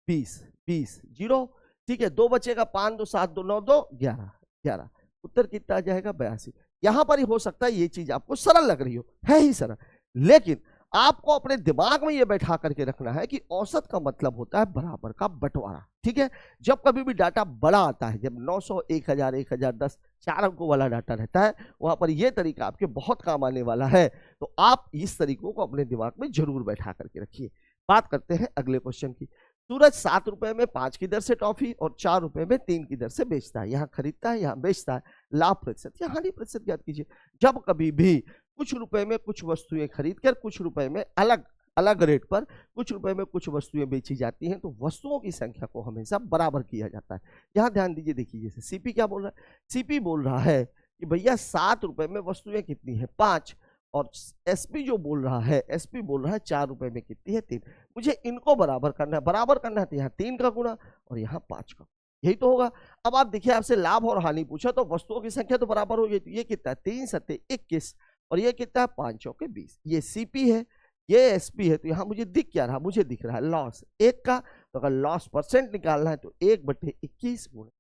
20 20 0, ठीक है। 2 बचेगा, 5 2 7 2 9 2 11 11, उत्तर कितना आ जाएगा? 82। यहां पर ही हो सकता है ये चीज आपको सरल लग रही हो, है ही सरल, लेकिन आपको अपने दिमाग में ये बैठा करके रखना है कि औसत का मतलब होता है बराबर का बंटवारा, ठीक है। जब कभी भी डाटा बड़ा आता है, जब 900 1000 1010 4 अंकों वाला डाटा रहता है, वहां पर यह तरीका आपके बहुत काम आने वाला है, तो आप इस तरीकों को अपने दिमाग में जरूर बैठा करके रखिए। बात करते हैं अगले क्वेश्चन की। सूरज 7 रुपए में 5 की दर से टॉफी और 4 रुपए में 3 की दर से बेचता है। यहाँ खरीदता है, यहाँ बेचता है। लाभ प्रतिशत या हानि प्रतिशत ज्ञात कीजिए। जब कभी भी कुछ रुपए में कुछ वस्तुएं खरीदकर कुछ रुपए में अलग अलग रेट पर कुछ रुपए में कुछ वस्तुएं बेची जाती हैं, तो वस्तुओं की संख्या को हमेशा बराबर किया जाता है। यहाँ ध्यान दीजिए, देखिए जैसे सीपी क्या बोल रहा है? सीपी बोल रहा है कि भैया 7 रुपए में वस्तुएं कितनी है? 5, और एसपी जो बोल रहा है, एसपी बोल रहा है 4 रुपए में कितनी है? 3। मुझे इनको बराबर करना है, बराबर करना है तो यहाँ 3 का गुणा और यहाँ 5 का, यही तो होगा। अब आप देखिए, आपसे लाभ और हानि पूछा तो वस्तुओं की संख्या तो बराबर हो गई, तो ये कितना है? 3 7 21 और ये कितना है? 5 चौके 20। ये सीपी है, ये एसपी है, तो यहाँ मुझे दिख क्या रहा? मुझे दिख रहा है लॉस 1 का, तो अगर लॉस परसेंट निकालना है तो 1/21 गुणे,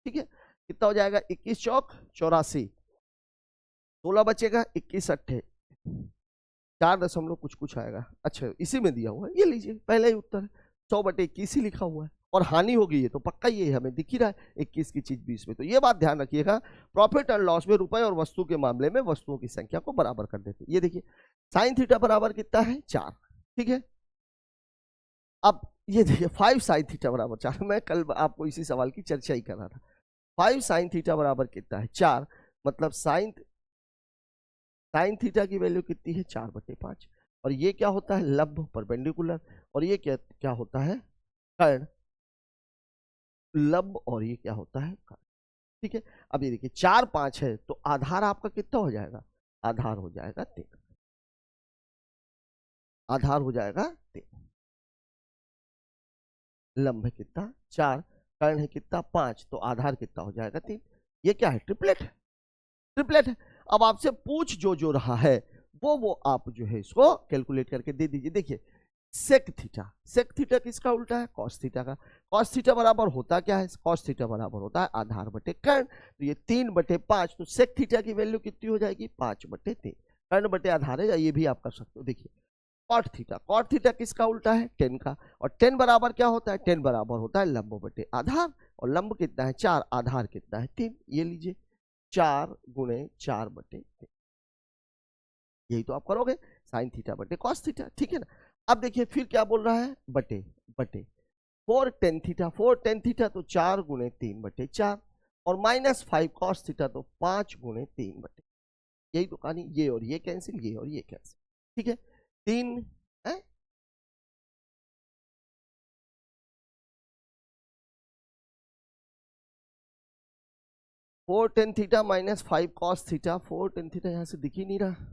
ठीक है। कितना हो जाएगा? 21 चौक 84, 16 बचेगा, 21 अट्ठे 4 दशमलव कुछ कुछ आएगा। अच्छा, इसी में दिया हुआ है, ये लीजिए पहले ही उत्तर है, 100/21 ही लिखा हुआ है। और हानि हो गई है तो पक्का ये हमें दिख ही रहा है, 21 की चीज 20 में। तो ये बात ध्यान रखिएगा, प्रॉफिट एंड लॉस में रुपए और वस्तु के मामले में वस्तुओं की संख्या को बराबर कर देते। ये देखिए साइन थीटा बराबर कितना है? 4, ठीक है। अब ये देखिए 5 साइन थीटा बराबर 4, मैं कल आपको इसी सवाल की चर्चा ही कर रहा था। 5 साइन थीटा बराबर कितना है? 4, मतलब साइन थीटा की वैल्यू कितनी है? 4/5। और ये क्या होता है? लंब परपेंडिकुलर, और ये क्या क्या होता है? कर्ण लंब, और ये क्या होता है? कर्ण, ठीक है। अब ये देखिए 4 5 है तो आधार आपका कितना हो जाएगा? आधार हो जाएगा 3, आधार हो जाएगा 3। लंब है कितना? 4, कर्ण है कितना? 5, तो आधार कितना हो जाएगा? 3। ये क्या है? ट्रिपलेट है, ट्रिपलेट है। अब आपसे पूछ जो जो रहा है वो आप जो है इसको कैलकुलेट करके दे दीजिए। देखिए सेक थीटा किसका उल्टा है? कॉस थीटा का। कॉस थीटा बराबर होता क्या है? कॉस थीटा बराबर होता है आधार बटे कर्ण, तो ये 3/5, तो सेक थीटा की वैल्यू कितनी हो जाएगी? 5/3। कर्ण बटे आधार है, ये भी आप कर सकते हो। देखिए कॉट थीटा किसका उल्टा है? 10 का, और 10 बराबर क्या होता है? 10 बराबर होता है लंब बटे आधार, और लंब कितना है? 4, आधार कितना है? 3। ये लीजिए 4 गुणे 4/3, यही तो आप करोगे, साइन थीटा बटे कॉस थीटा, ठीक है ना। अब देखिए फिर क्या बोल रहा है? बटे बटे 4 टेन थीटा तो 4 गुणे 3/4, और -5 कॉस थीटा तो 5 गुणे 3/, यही तो कहानी। ये और ये कैंसिल, ये और ये कैंसिल, ठीक है। 3 है, 4 tan theta -5 cos theta, 4 tan theta यहाँ से दिख ही नहीं रहा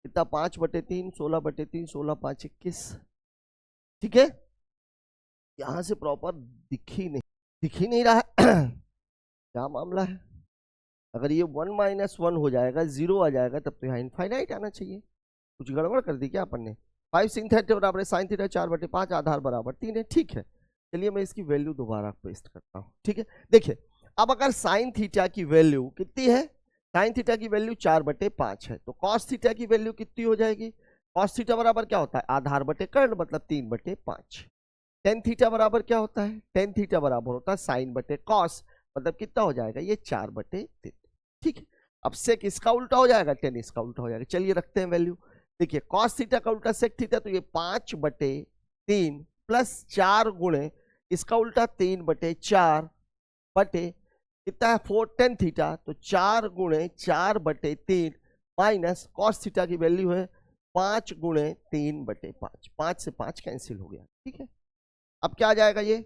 कितना? 5/3, 16/3, 16 5 21, ठीक है। यहां से प्रॉपर दिख ही नहीं रहा है क्या मामला है? अगर ये 1 - 1 हो जाएगा, 0 आ जाएगा, तब तो यहाँ इनफाइनाइट आना चाहिए। कुछ गड़बड़ कर दी क्या अपन ने? 5 sin थीटा बराबर है साइन थीटा 4/5, आधार बराबर 3 है, ठीक है। चलिए मैं इसकी वैल्यू दोबारा पेस्ट करता हूँ, ठीक है। देखिए अब अगर साइन थीटा की वैल्यू कितनी है? साइन थीटा की वैल्यू 4/5 है, तो कॉस थीटा की वैल्यू कितनी हो जाएगी? कॉस थीटा बराबर क्या होता है? आधार बटे कर्ण, मतलब 3/5, टेन थीटा बराबर क्या होता है? टेन थीटा बराबर होता है साइन बटे कॉस, मतलब कितना हो जाएगा ये 4/3। ठीक है, अब सेक इसका उल्टा हो जाएगा, टेन इसका उल्टा हो जाएगा। चलिए रखते हैं वैल्यू। देखिए कॉस थीटा का उल्टा सेक थीटा, तो ये 5/3 प्लस 4 गुणे इसका उल्टा 3/4 बटे कितना है 4 टेन थीटा, तो 4 गुणे 4/3 माइनस कॉस थीटा की वैल्यू है 5 गुणे 3/5, 5 से 5 कैंसिल हो गया। ठीक है, अब क्या आ जाएगा ये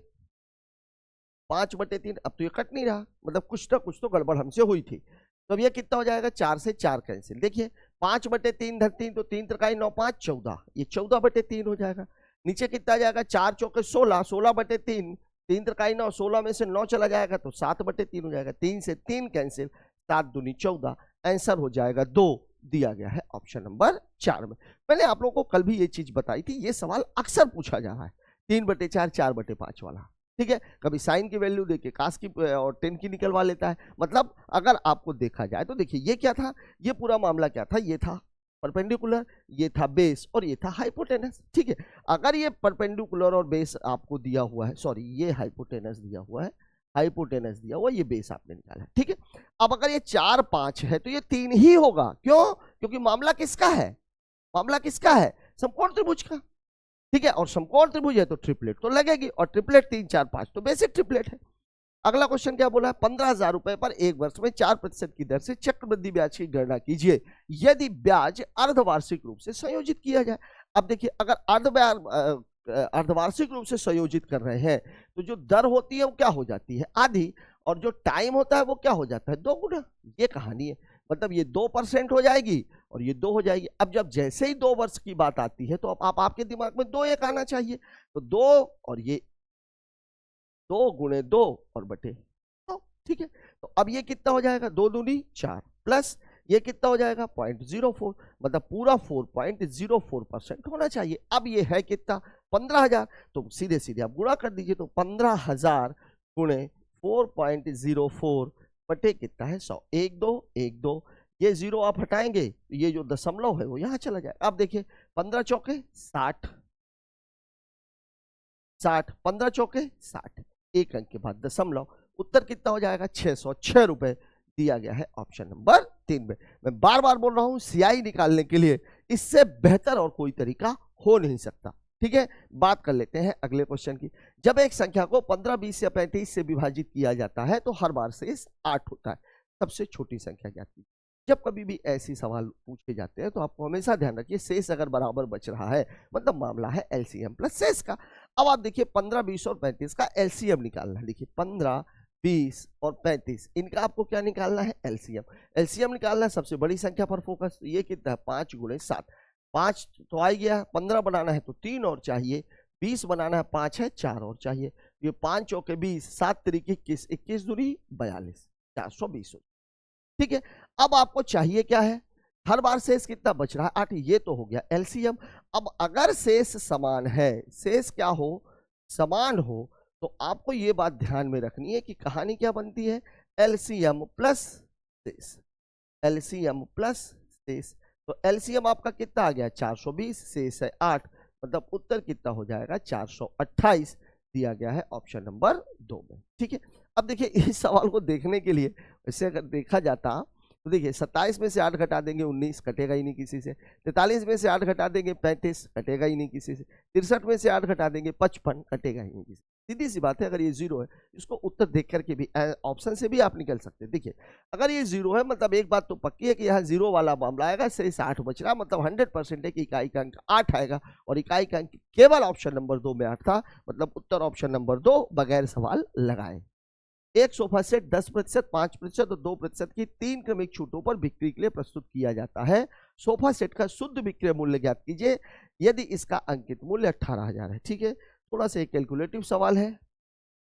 5/3, अब तो ये कट नहीं रहा, मतलब कुछ तो गड़बड़ हमसे हुई थी। तो अब ये कितना हो जाएगा 4 से 4 कैंसिल। देखिए 5/3 धरती, तो 3 3 9 5 14, ये 14/3 हो जाएगा। नीचे कितना आ जाएगा 4 चौके 16, 16/3, 3 3 9, 16 में से 9 चला जाएगा तो 7/3 हो जाएगा। 3 से 3 कैंसिल, 7 दूनी 14, आंसर हो जाएगा 2, दिया गया है ऑप्शन नंबर 4 में। मैंने आप लोगों को कल भी ये चीज बताई थी, ये सवाल अक्सर पूछा जा रहा है 3/4 4/5 वाला। ठीक है, कभी साइन की वैल्यू देके कास की और टेन की निकलवा लेता है। मतलब अगर आपको देखा जाए तो देखिए ये क्या था, ये पूरा मामला क्या था, ये था परपेंडिकुलर, ये था बेस और ये था हाइपोटेनस। ठीक है, अगर ये परपेंडिकुलर और बेस आपको दिया हुआ है, सॉरी ये हाइपोटेनस दिया हुआ है, हाइपोटेनस दिया हुआ, ये बेस आपने निकाला है। ठीक है, अब अगर ये 4 5 है तो ये 3 ही होगा। क्यों? क्योंकि मामला किसका है, मामला किसका है, समकोण त्रिभुज का। ठीक है, और समकोण त्रिभुज है तो ट्रिपलेट तो लगेगी, और ट्रिपलेट 3 4 5 तो बेसिक ट्रिपलेट है। अगला क्वेश्चन क्या बोला है, 15,000 रुपए पर एक वर्ष में 4% की दर से चक्रवृद्धि ब्याज की गणना कीजिए यदि ब्याज अर्धवार्षिक रूप से संयोजित किया जाए। अब देखिए अगर अर्धवार्षिक रूप से संयोजित कर रहे हैं तो जो दर होती है वो क्या हो जाती है, आधी, और जो टाइम होता है वो क्या हो जाता है 2 गुना। ये कहानी है, मतलब ये 2% हो जाएगी और ये 2 हो जाएगी। अब जब जैसे ही 2 वर्ष की बात आती है तो अब आपके दिमाग में 2 एक आना चाहिए, तो 2 और ये 2 गुणे 2 और बटे 2। ठीक है, तो अब ये कितना हो जाएगा 2 दूनी 4 प्लस ये कितना हो जाएगा 0.04, मतलब पूरा 4.04% होना चाहिए। अब ये है कितना 15,000, तो सीधे सीधे आप गुणा कर दीजिए, तो 15,000 गुणे 4.04 बटे कितना है 100, 1 2 1 2, ये 0 आप हटाएंगे तो ये जो दशमलव है वो यहां चला जाएगा। अब देखिए 15 चौके 60, 60 15 चौके 60, एक अंक के बाद दशमलव, उत्तर कितना हो जाएगा 606 रुपए, दिया गया है ऑप्शन नंबर 3 में। मैं बार बार बोल रहा हूं सीआई निकालने के लिए इससे बेहतर और कोई तरीका हो नहीं सकता। ठीक है, बात कर लेते हैं अगले क्वेश्चन की। जब एक संख्या को 15 20 या 35 से विभाजित किया जाता है तो हर बार शेष 8 होता है, सबसे छोटी संख्या ज्ञात कीजिए। जब कभी भी ऐसी सवाल पूछे जाते हैं तो आपको हमेशा ध्यान रखिए शेष अगर बराबर बच रहा है मतलब मामला है एलसीएम प्लस शेष का। अब आप देखिए 15 20 और 35 का एलसीएम निकालना है। देखिए 15 20 और 35 इनका आपको क्या निकालना है एलसीएम। एलसीएम निकालना है, सबसे बड़ी संख्या पर फोकस। ये कितना है 5 गुणे 7, 5 तो आ गया, 15 बनाना है तो 3 और चाहिए, 20 बनाना है 5 है 4 और चाहिए। ये 5 चौके 20, 7 तरीके 21, 21 दूनी 42, 420। ठीक है, अब आपको चाहिए क्या है, हर बार शेष कितना बच रहा है 8, ये तो हो गया एलसीएम। अब अगर शेष समान है, शेष क्या हो समान हो, तो आपको ये बात ध्यान में रखनी है कि कहानी क्या बनती है एलसीएम प्लस शेष, एलसीएम प्लस शेष। तो एलसीएम आपका कितना आ गया 420, शेष है 8, मतलब उत्तर कितना हो जाएगा 428, दिया गया है ऑप्शन नंबर 2 में। ठीक है, अब देखिए इस सवाल को देखने के लिए इसे अगर देखा जाता तो देखिए 27 में से 8 घटा देंगे 19, कटेगा ही नहीं किसी से। 43 में से 8 घटा देंगे 35, कटेगा ही नहीं किसी से। 63 में से 8 घटा देंगे 55, कटेगा ही नहीं किसी से। सीधी सी बात है, अगर ये 0 है इसको उत्तर देख करके भी ऑप्शन से भी आप निकल सकते हैं। देखिए अगर ये 0 है मतलब एक बात तो पक्की है कि यहाँ 0 वाला मामला आएगा, शेष 8 बच रहा, मतलब 100% है कि इकाई का अंक 8 आएगा, और इकाई का अंक केवल ऑप्शन नंबर 2 में 8 था, मतलब उत्तर ऑप्शन नंबर 2 बगैर सवाल लगाए। एक सोफा सेट 10%, 5% और 2% की 3 क्रमिक छूटों पर बिक्री के लिए प्रस्तुत किया जाता है। सोफा सेट का शुद्ध विक्रय मूल्य ज्ञात कीजिए यदि इसका अंकित मूल्य 18,000 है। ठीक है, थोड़ा सा एक कैलकुलेटिव सवाल है।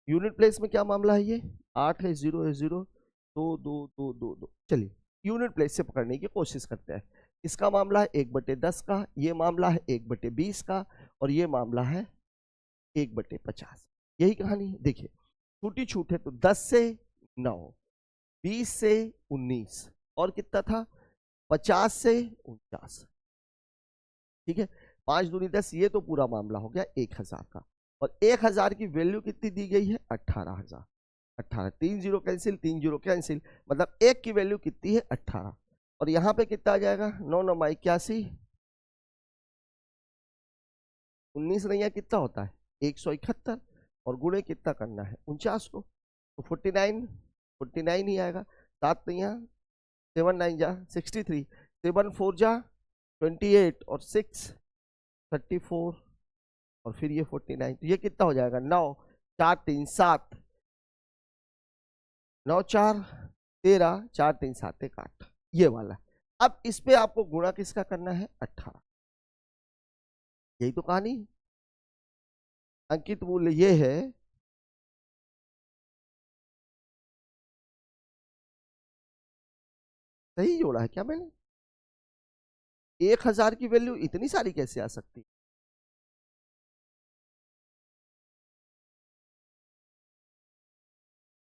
यूनिट प्लेस में क्या मामला है, ये 8 है, 0 है, 0 2 2 2 2 2। चलिए यूनिट प्लेस से पकड़ने की कोशिश करते हैं। इसका मामला है 1/10 का, ये मामला है 1/20 का, और ये मामला है 1/50। यही कहानी है। देखिए छोटी छूट है तो 10 से 9, 20 से 19 और कितना था 50 से 49। ठीक है, 5 दूनी 10, ये तो पूरा मामला हो गया 1000 का। और 1000 की वैल्यू कितनी दी गई है? 18,000। 18, 3 जीरो कैंसिल, 3 जीरो कैंसिल, मतलब 1 की वैल्यू कितनी है? 18। और यहाँ पे कितना आ जाएगा? 9 9 81, 19 नहीं कितना होता है? 171, और गुणे कितना करना है? 49 को, तो 49 ही आएगा। 7 नहीं, 7 9 जा 63, 7 4 जा 28, और 6 34, और फिर ये 49, तो ये कितना हो जाएगा? 9 4 3 7, 9 4 13, 4 3 7 1 8, ये वाला। अब इस पे आपको गुणा किसका करना है? 18। यही तो कहानी। अंकित मूल्य ये है, सही जोड़ा है क्या मैंने? 1000 की वैल्यू इतनी सारी कैसे आ सकती?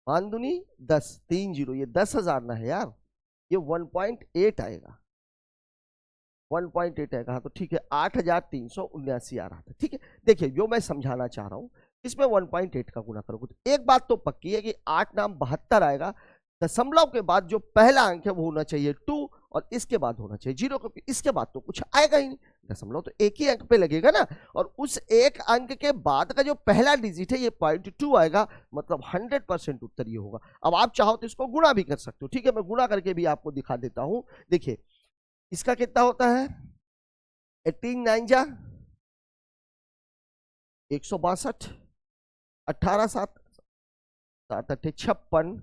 मान दूनी 10, 3 जीरो, ये 10,000 ना है यार, ये 1.8 आएगा, 1.8 आएगा। हाँ तो ठीक है, 8,379 आ रहा था। ठीक है, देखिए जो मैं समझाना चाह रहा हूं, इसमें 1.8 का गुणा करोगे तो एक बात तो पक्की है कि 8 नाम 72 आएगा। दशमलव के बाद जो पहला अंक है वो होना चाहिए 2, और इसके बाद होना चाहिए 0, क्योंकि इसके बाद तो कुछ आएगा ही नहीं। दशमलव तो एक ही अंक पे लगेगा ना, और उस एक अंक के बाद का जो पहला डिजिट है ये 0.2 आएगा, मतलब 100% उत्तर ये होगा। अब आप चाहो तो इसको गुणा भी कर सकते हो। ठीक है, मैं गुणा करके भी आपको दिखा देता हूं। देखिए इसका कितना होता है? 18 9 जा 162, 18 7 7 8 56,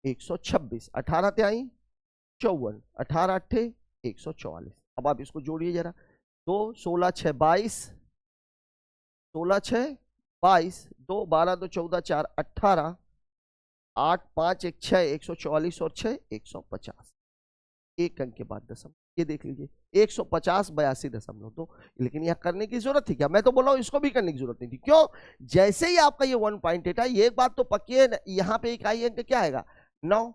126, 18 त्याई 54, 18 8 144। अब आप इसको जोड़िए जरा, 2 16 6 22, 16 6 22, 2 12 2 14 4 18, 8 5 1 6 144, और 6 150। एक अंक के बाद दशमलव, ये देख लीजिए 150 82.2। लेकिन यहाँ करने की जरूरत थी क्या? मैं तो बोला हूँ इसको भी करने की जरूरत नहीं थी। क्यों? जैसे ही आपका ये 1.8 है, ये एक बात तो पक्की है, यहाँ पे इकाई अंक क्या आएगा? 9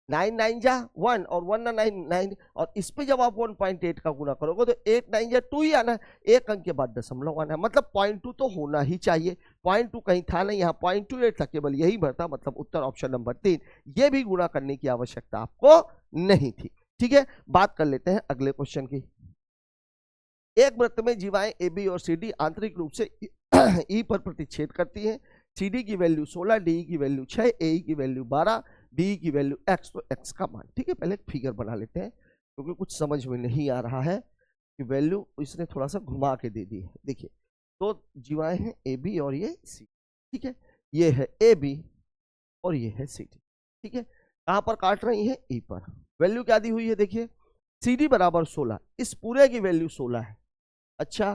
9 9 जा 1, और 1 9 9, और इस पे जब आप 1.8 का गुना करोगे तो 8 9 जा 2 ही आना है, एक अंक के बाद दशमलव आना है, मतलब 0.2 तो होना ही चाहिए। 0.2 कहीं था नहीं, यहाँ 0.28 था, केवल यही भरता, मतलब उत्तर ऑप्शन नंबर 3। ये भी गुणा करने की आवश्यकता आपको नहीं थी। ठीक है, बात कर लेते हैं अगले क्वेश्चन की। एक वृत्त में जीवाएं ए बी और सी डी आंतरिक रूप से ई पर प्रतिच्छेद करती हैं। सी डी की वैल्यू 16, डी की वैल्यू 6, ए की वैल्यू 12, बी की वैल्यू x, तो x का मान। ठीक है, पहले एक फिगर बना लेते हैं क्योंकि कुछ समझ में नहीं आ रहा है कि वैल्यू इसने थोड़ा सा घुमा के दे दी है। देखिए तो जीवाएं हैं ए बी और ये सी। ठीक है, ये है ए बी और ये है सी डी। ठीक है, कहां पर काट रही है? ई पर। वैल्यू क्या दी हुई है? देखिए सी डी बराबर 16, इस पूरे की वैल्यू 16 है। अच्छा,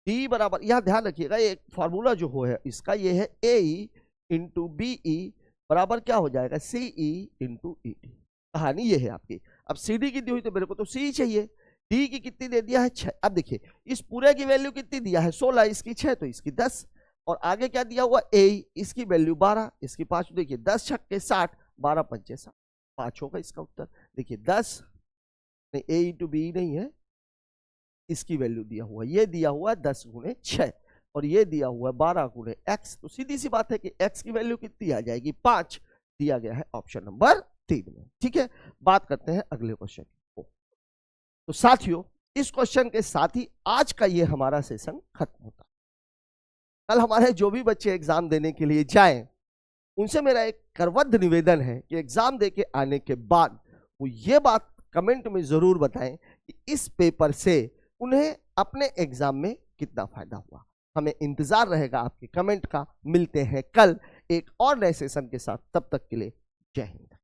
डी बराबर, यहां ध्यान रखिएगा एक फॉर्मूला जो हो है इसका, ये है ए ई इंटू बी ई बराबर क्या हो जाएगा? सी ई इंटू ई डी। कहानी ये है आपकी। अब सी डी की दी हुई तो मेरे को तो सी चाहिए। डी की कितनी दे दिया है? 6। अब देखिए इस पूरे की वैल्यू कितनी दिया है? 16, इसकी 6 तो इसकी 10, और आगे क्या दिया हुआ? ए, इसकी वैल्यू 12, इसकी 5। देखिए 10 छक्के 60, 12 पंचे 60, 5 होगा इसका उत्तर। देखिए 10 नहीं, ए इंटू बी नहीं है, इसकी वैल्यू दिया हुआ, ये दिया हुआ 10 गुणे 6, और ये दिया हुआ 12 गुणे x। तो सीधी सी बात है कि x की वैल्यू कितनी आ जाएगी? 5 दिया गया है ऑप्शन नंबर 3 में। ठीक है, बात करते हैं अगले क्वेश्चन को। तो साथियों इस क्वेश्चन के साथ ही आज का ये हमारा सेशन खत्म होता है। कल हमारे जो भी बच्चे एग्जाम देने के लिए जाएं, उनसे मेरा एक करवद्ध निवेदन है कि एग्जाम दे के आने के बाद वो ये बात कमेंट में जरूर बताएं कि इस पेपर से उन्हें अपने एग्जाम में कितना फायदा हुआ। हमें इंतजार रहेगा आपके कमेंट का। मिलते हैं कल एक और नए सेशन के साथ, तब तक के लिए जय हिंद।